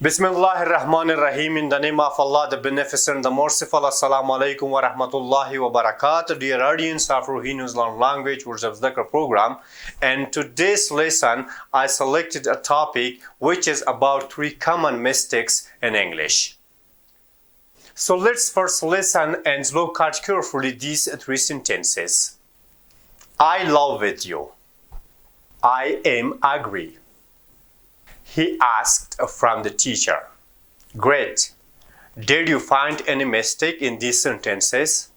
Bismillah ar-Rahman ar-Rahim. In the name of Allah, the Beneficent, the Merciful. Assalamu alaikum wa rahmatullahi wa barakatuh. Dear audience of Ruhi Islam Language Words of Dhikr program. And today's lesson, I selected a topic which is about 3 common mistakes in English. So let's first listen and look at carefully these 3 sentences. I love with you. I am agree. He asked from the teacher. Great. Did you find any mistake in these sentences?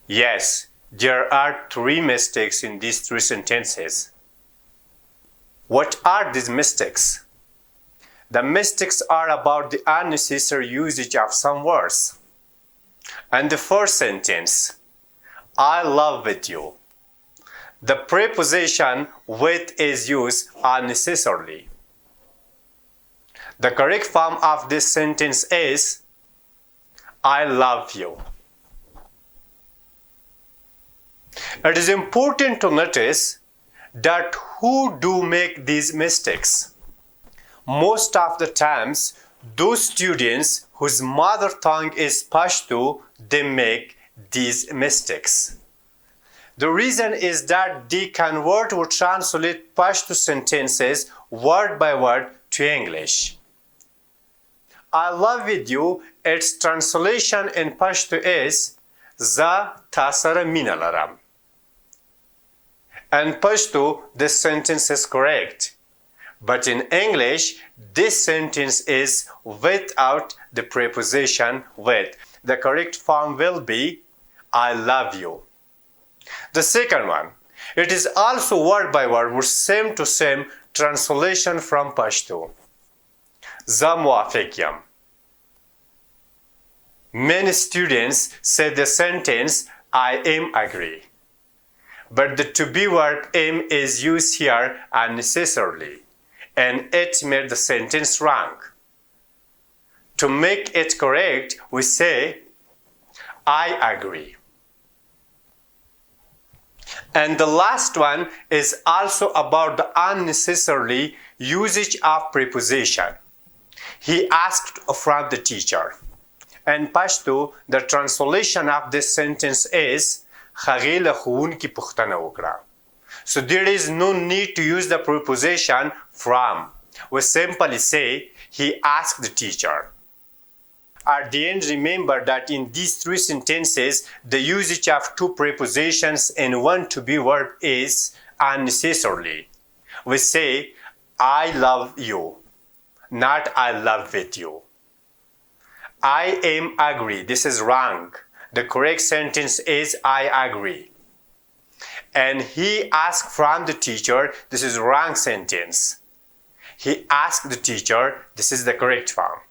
Yes, there are 3 mistakes in these 3 sentences. What are these mistakes? The mistakes are about the unnecessary usage of some words. And the first sentence, I love with you. The preposition with is used unnecessarily. The correct form of this sentence is, I love you. It is important to notice that who do make these mistakes. Most of the times, those students whose mother tongue is Pashto, they make these mistakes. The reason is that they convert or translate Pashto sentences word by word to English. I love with you, its translation in Pashto is Za tasara mina laram. In Pashto, this sentence is correct. But in English, this sentence is without the preposition with. The correct form will be I love you. The second one, it is also word by word or same to same translation from Pashto. Za muafiqyam. Many students say the sentence I am agree. But the to be verb am is used here unnecessarily, and it made the sentence wrong. To make it correct, we say I agree. And the last one is also about the unnecessarily usage of preposition. He asked from the teacher. In Pashto, the translation of this sentence is Haghe le khoonki pukhtana wokra. So there is no need to use the preposition from. We simply say he asked the teacher. At the end, remember that in these 3 sentences, the usage of 2 prepositions and 1 to be verb is unnecessarily. We say I love you, not I love with you. I am agree. This is wrong. The correct sentence is I agree. And he asked from the teacher. This is wrong sentence. He asked the teacher. This is the correct form.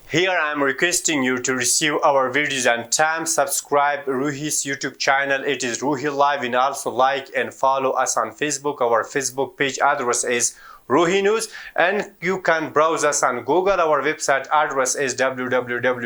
Here I am requesting you to receive our videos on time. Subscribe Ruhi's YouTube channel. It is Ruhi Live, and also like and follow us on Facebook. Our Facebook page address is Ruhi News, and you can browse us on Google. Our website address is www.ruhi.if.